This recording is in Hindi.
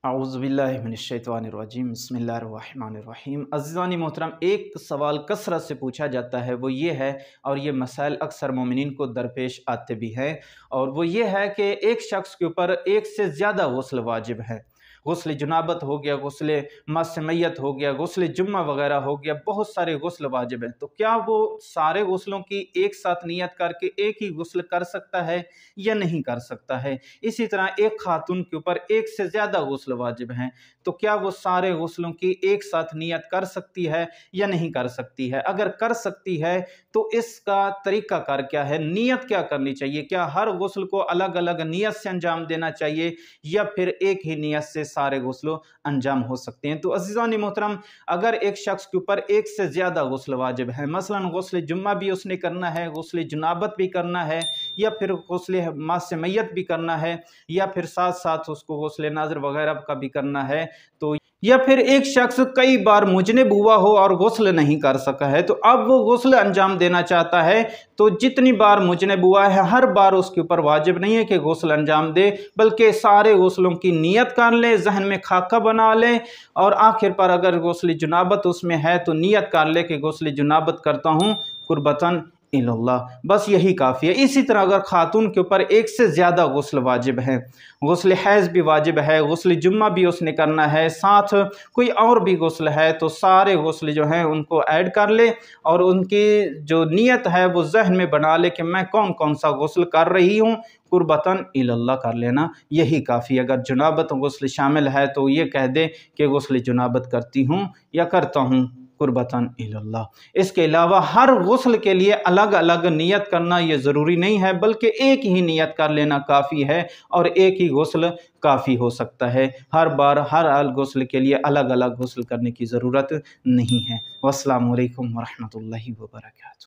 औज़ुबिल्लाहिमिनश्शैतानिर्रजीम बिस्मिल्लाहिर्रहमानिर्रहीम। अज़ीज़ानी मोहतरम, एक सवाल कसरत से पूछा जाता है, वो ये है, और ये मसाइल अक्सर मोमिनीन को दरपेश आते भी हैं, और वो ये है कि एक शख्स के ऊपर एक से ज़्यादा गुस्ल वाजिब है। गुस्ल जुनाबत हो गया, गुस्ल मस मैयत हो गया, गुस्ल जुम्मा वगैरह हो गया, बहुत सारे गुस्ल वाजिब हैं। तो क्या वो सारे गुस्लों की एक साथ नियत करके एक ही गुस्ल कर सकता है या नहीं कर सकता है? इसी तरह एक खातून के ऊपर एक से ज़्यादा गुस्ल वाजिब हैं, तो क्या वो सारे गुस्लों की एक साथ नियत कर सकती है या नहीं कर सकती है? अगर कर सकती है तो इसका तरीक़ाकार क्या है? नियत क्या करनी चाहिए? क्या हर गुस्ल को अलग-अलग नियत से अंजाम देना चाहिए या फिर एक ही नियत से सारे गुस्ल अंजाम हो सकते हैं? तो अज़ीज़ानी मोहतरम, अगर एक शख्स के ऊपर एक से ज़्यादा गुस्ल वाजिब है, मसलन गुस्ल जुम्मा भी उसने करना है, गुस्ल जुनाबत भी करना है, या फिर गुस्ल मास मैयत भी करना है, या फिर साथ साथ उसको गुस्ल नाज़र वगैरह का भी करना है, तो या फिर एक शख्स कई बार मुजनिब हुआ हो और गुस्ल नहीं कर सका है, तो अब वो गुस्ल अंजाम देना चाहता है, तो जितनी बार मुजनिब हुआ है हर बार उसके ऊपर वाजिब नहीं है कि गुस्ल अंजाम दे, बल्कि सारे गुस्लों की नियत कर ले, जहन में खाका बना ले, और आखिर पर अगर गुस्ल जुनाबत उसमें है तो नियत कर ले कि गुस्ल जुनाबत करता हूँ कुर्बतन इल्लल्लाह, बस यही काफ़ी है। इसी तरह अगर खातून के ऊपर एक से ज़्यादा गुस्ल वाजिब है, गुस्ल हैज़ भी वाजिब है, गुस्ल जुम्मा भी उसने करना है, साथ कोई और भी गुस्ल है, तो सारे गुस्ल जो हैं उनको ऐड कर ले और उनकी जो नियत है वो जहन में बना ले कि मैं कौन कौन सा गुस्ल कर रही हूँ, कुर्बतन इल्लल्लाह कर लेना, यही काफ़ी। अगर जुनाबत गुस्ल शामिल है तो ये कह दे कि गुस्ल जुनाबत करती हूँ या करता हूँ कुर्बतन इल्लल्लाह। इसके अलावा हर गुस्ल के लिए अलग अलग नियत करना ये ज़रूरी नहीं है, बल्कि एक ही नियत कर लेना काफ़ी है और एक ही गुस्ल काफ़ी हो सकता है। हर बार हर गुस्ल के लिए अलग अलग गुस्ल करने की ज़रूरत नहीं है। वस्सलामु अलैकुम वरहमतुल्लाहि वबरकातुहू।